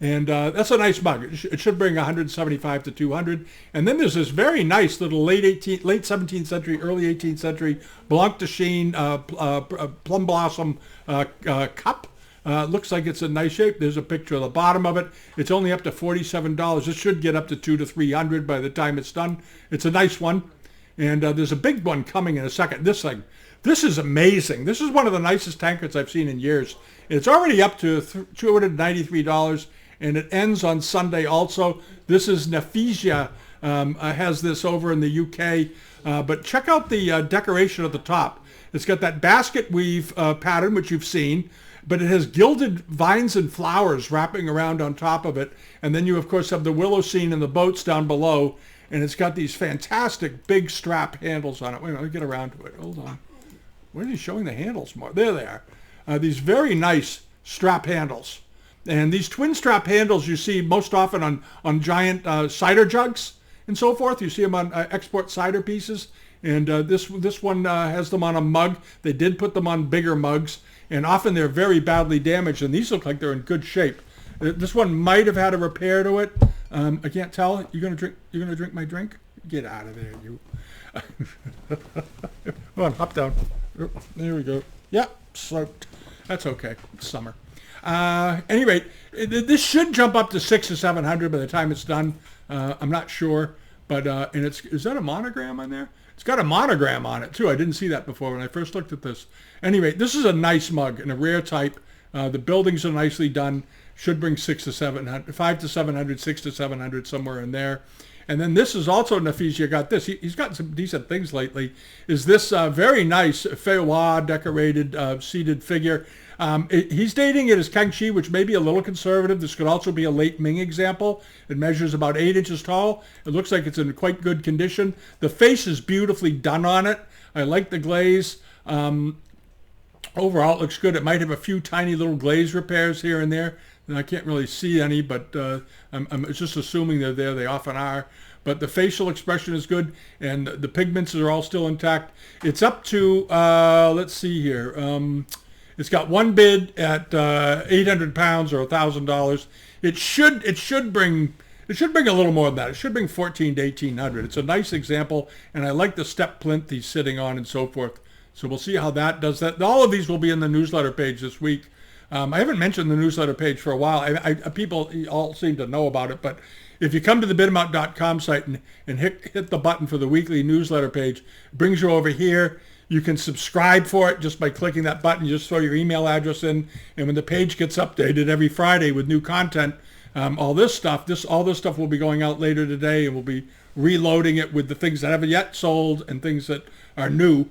And that's a nice mug. It should bring 175 to 200. And then there's this very nice little late 17th century, early 18th century Blanc de Chine plum blossom cup. Looks like it's in nice shape. There's a picture of the bottom of it. It's only up to $47. It should get up to $200 to $300 by the time it's done. It's a nice one. And there's a big one coming in a second. This is amazing. This is one of the nicest tankards I've seen in years. It's already up to $293, and it ends on Sunday also. This is Nephesia, has this over in the UK. But check out the decoration at the top. It's got that basket weave pattern, which you've seen, but it has gilded vines and flowers wrapping around on top of it. And then you, of course, have the willow scene and the boats down below. And it's got these fantastic big strap handles on it. Wait a minute, let me get around to it. Hold on. Where are you showing the handles more? There they are. These very nice strap handles. And these twin strap handles you see most often on giant cider jugs and so forth. You see them on export cider pieces. And this one has them on a mug. They did put them on bigger mugs. And often they're very badly damaged. And these look like they're in good shape. This one might have had a repair to it. I can't tell. You're gonna drink my drink? Get out of there, you. Come on, hop down. There we go. Yep, soaked. That's okay. It's summer. Anyway, this should jump up to $600 to $700 by the time it's done. I'm not sure, but and is that a monogram on there? It's got a monogram on it too. I didn't see that before when I first looked at this. Anyway, this is a nice mug and a rare type. The buildings are nicely done. Should bring $500 to $700, $600 to $700, somewhere in there. And then this is also Nephesia got this. He's got some decent things lately. Is this very nice Feiwa decorated seated figure. He's dating it as Kangi, which may be a little conservative. This could also be a late Ming example. It measures about 8 inches tall. It looks like it's in quite good condition. The face is beautifully done on it. I like the glaze. Overall, it looks good. It might have a few tiny little glaze repairs here and there. And I can't really see any, but I'm just assuming they're there. They often are. But the facial expression is good, and the pigments are all still intact. It's up to, let's see here. It's got one bid at 800 pounds or $1,000. It should bring a little more than that. It should bring 14 to 1800. It's a nice example, and I like the step plinth he's sitting on and so forth. So we'll see how that does that. All of these will be in the newsletter page this week. I haven't mentioned the newsletter page for a while. People all seem to know about it, but if you come to the bidamount.com site and hit the button for the weekly newsletter page, it brings you over here. You can subscribe for it just by clicking that button. You just throw your email address in, and when the page gets updated every Friday with new content, all this stuff will be going out later today, and we'll be reloading it with the things that haven't yet sold and things that are new.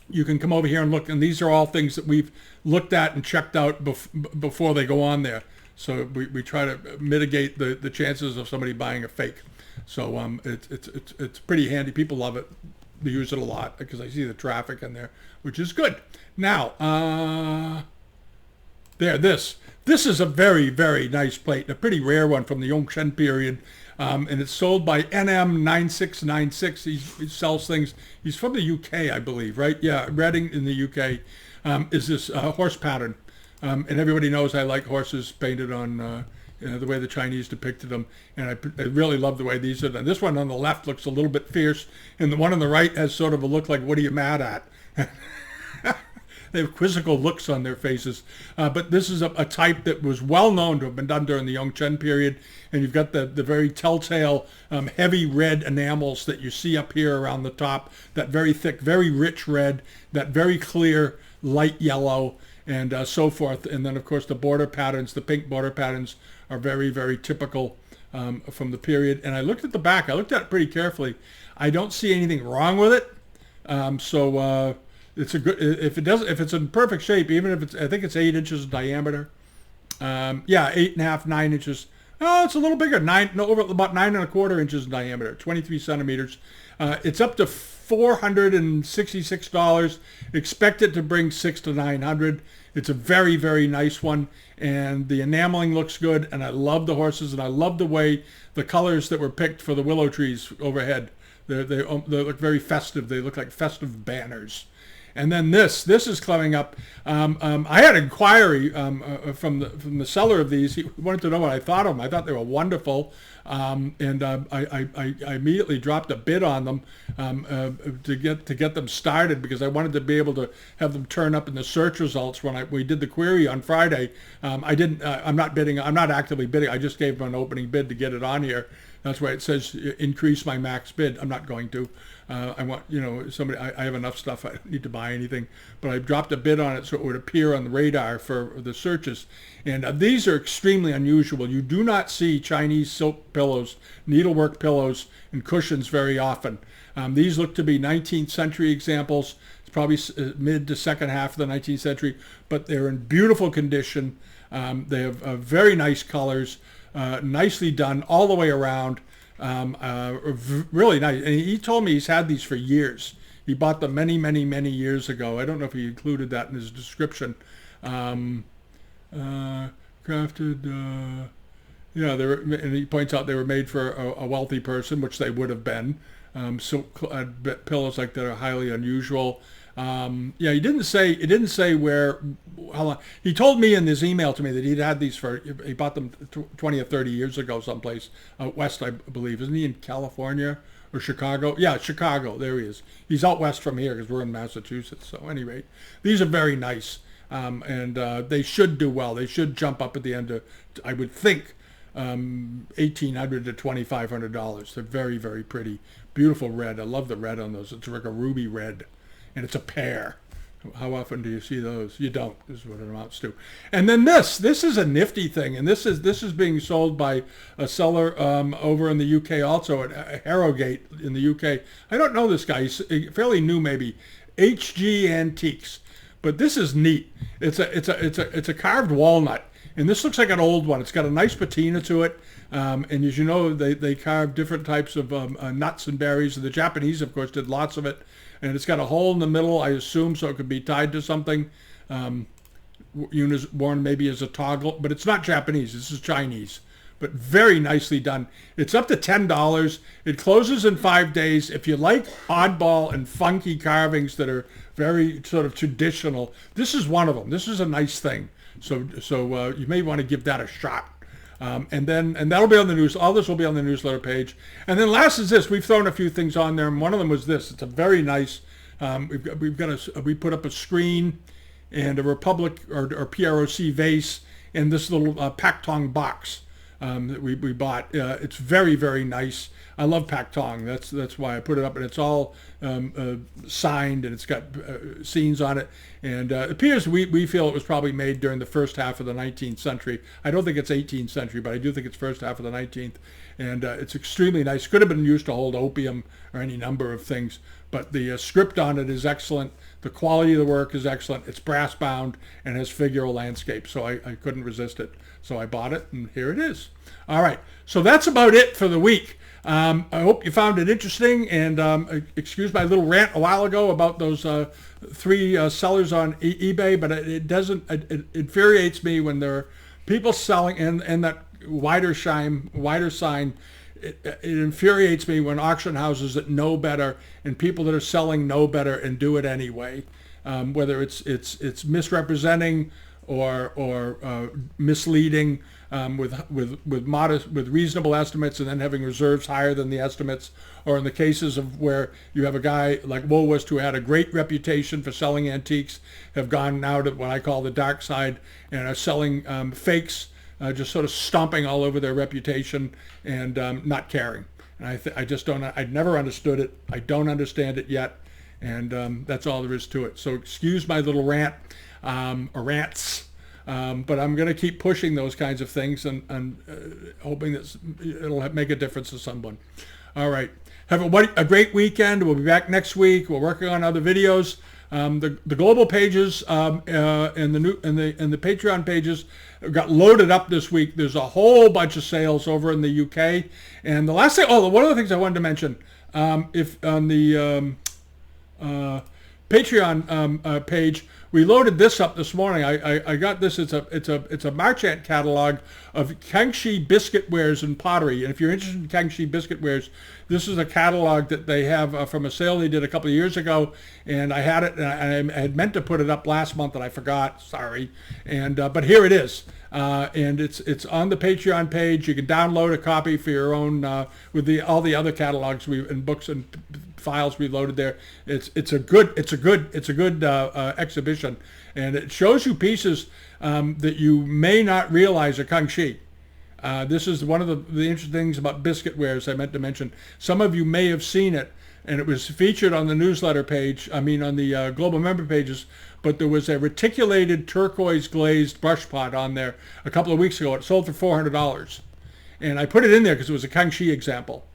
You can come over here and look, and these are all things that we've looked at and checked out before they go on there. So we try to mitigate the chances of somebody buying a fake. So it's pretty handy. People love it. They use it a lot because I see the traffic in there, which is good. Now, this is a very, very nice plate, a pretty rare one from the Yongchen period. And it's sold by NM9696. He sells things. He's from the UK, I believe, right? Yeah, Reading in the UK. Is this horse pattern. And everybody knows I like horses painted on the way the Chinese depicted them. And I really love the way these are done. This one on the left looks a little bit fierce, and the one on the right has sort of a look like, what are you mad at? They have quizzical looks on their faces. But this is a type that was well known to have been done during the Yongchen period. And you've got the very telltale heavy red enamels that you see up here around the top, that very thick, very rich red, that very clear light yellow, and so forth. And then, of course, the border patterns, the pink border patterns are very, very typical from the period. And I looked at the back. I looked at it pretty carefully. I don't see anything wrong with it. It's a good, if it's in perfect shape, even if I think it's 8 inches in diameter. 8.5, 9 inches. Oh, it's a little bigger, over about 9.25 inches in diameter, 23 centimeters. It's up to $466. Expect it to bring $600 to $900. It's a very, very nice one, and the enameling looks good, and I love the horses, and I love the way the colors that were picked for the willow trees overhead. They look very festive. They look like festive banners. And then this is coming up. I had an inquiry from the seller of these. He wanted to know what I thought of them. I thought they were wonderful, and I immediately dropped a bid on them to get them started, because I wanted to be able to have them turn up in the search results when we did the query on Friday. I'm not bidding. I'm not actively bidding. I just gave them an opening bid to get it on here. That's why it says increase my max bid. I'm not going to. I want, somebody, I have enough stuff. I don't need to buy anything. But I dropped a bid on it so it would appear on the radar for the searches. And these are extremely unusual. You do not see Chinese silk pillows, needlework pillows, and cushions very often. These look to be 19th century examples. It's probably mid to second half of the 19th century. But they're in beautiful condition. They have very nice colors. Nicely done all the way around. Really nice. And he told me he's had these for years. He bought them many, many, many years ago. I don't know if he included that in his description. Crafted, and he points out they were made for a wealthy person, which they would have been. Silk pillows like that are highly unusual. He didn't say how long. He told me in his email to me that he bought them 20 or 30 years ago someplace out west, I believe. Isn't he in California or Chicago? Yeah, Chicago. There he is. He's out west from here because we're in Massachusetts. So at any rate, these are very nice, and they should do well. They should jump up at the end of, I would think, $1,800 to $2,500. They're very, very pretty. Beautiful red. I love the red on those. It's like a ruby red. And it's a pair. How often do you see those? You don't. This is what it amounts to. And then this is a nifty thing, and this is being sold by a seller over in the UK also at Harrogate in the UK. I don't know this guy. He's fairly new, maybe. HG Antiques, but this is neat. It's a carved walnut, and this looks like an old one. It's got a nice patina to it. And as you know, they carve different types of nuts and berries. And the Japanese, of course, did lots of it. And it's got a hole in the middle, I assume, so it could be tied to something. Worn maybe as a toggle, but it's not Japanese. This is Chinese, but very nicely done. It's up to $10. It closes in 5 days. If you like oddball and funky carvings that are very sort of traditional, this is one of them. This is a nice thing. So you may want to give that a shot. And that'll be on the news. All this will be on the newsletter page. And then last is this. We've thrown a few things on there, and one of them was this. It's a very nice. We put up a screen and a Republic or PROC vase in this little Paktong box. that we bought. It's very, very nice. I love Pactong. That's why I put it up, and it's all signed, and it's got scenes on it. And it appears we feel it was probably made during the first half of the 19th century. I don't think it's 18th century, but I do think it's first half of the 19th. And it's extremely nice. Could have been used to hold opium or any number of things, but the script on it is excellent. The quality of the work is excellent. It's brass bound and has figural landscape, so I couldn't resist it. So I bought it, and here it is. All right, so that's about it for the week. I hope you found it interesting, and excuse my little rant a while ago about those 3 sellers on eBay, but it infuriates me when there are people selling, and that wider sign. It infuriates me when auction houses that know better and people that are selling know better and do it anyway, whether it's misrepresenting or misleading with reasonable estimates and then having reserves higher than the estimates, or in the cases of where you have a guy like Woolworths who had a great reputation for selling antiques, have gone now to what I call the dark side and are selling fakes. Just sort of stomping all over their reputation and not caring. And I just don't, I'd never understood it. I don't understand it yet. And that's all there is to it. So excuse my little rant, or rants, but I'm going to keep pushing those kinds of things and hoping that it'll make a difference to someone. All right. Have a great weekend. We'll be back next week. We're working on other videos. The global pages and the Patreon pages got loaded up this week. There's a whole bunch of sales over in the UK. And the last thing, one of the things I wanted to mention, if on the Patreon page, we loaded this up this morning. I got this. It's a Marchant catalog of Kangi biscuitwares and pottery. And if you're interested in Kangi biscuitwares, this is a catalog that they have from a sale they did a couple of years ago. And I had it, and I had meant to put it up last month, and I forgot. Sorry. And but here it is. And it's on the Patreon page. You can download a copy for your own with all the other catalogs and books and files we loaded there. It's a good exhibition, and it shows you pieces that you may not realize are Kangi. This is one of the interesting things about biscuitwares I meant to mention. Some of you may have seen it, and it was featured on the newsletter page, on the global member pages, but there was a reticulated turquoise glazed brush pot on there a couple of weeks ago. It sold for $400. And I put it in there because it was a Kangi example.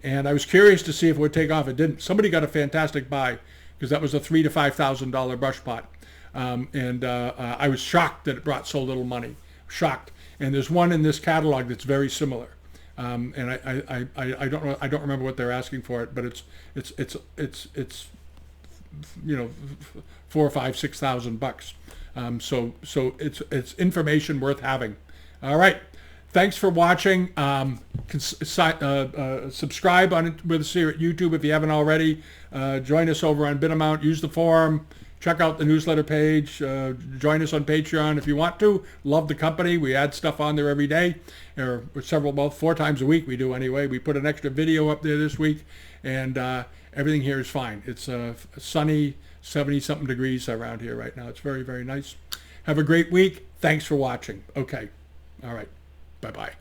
And I was curious to see if it would take off. It didn't. Somebody got a fantastic buy because that was a $3,000 to $5,000 brush pot. I was shocked that it brought so little money. Shocked. And there's one in this catalog that's very similar. And I don't know. I don't remember what they're asking for it, but it's $4,000, $5,000, $6,000. So it's information worth having. All right. Thanks for watching. Subscribe with us here at YouTube if you haven't already. Join us over on Bitamount. Use the forum. Check out the newsletter page. Join us on Patreon if you want to. Love the company. We add stuff on there every day, or 4 times a week we do anyway. We put an extra video up there this week, and everything here is fine. It's sunny, 70-something degrees around here right now. It's very, very nice. Have a great week. Thanks for watching. Okay. All right. Bye-bye.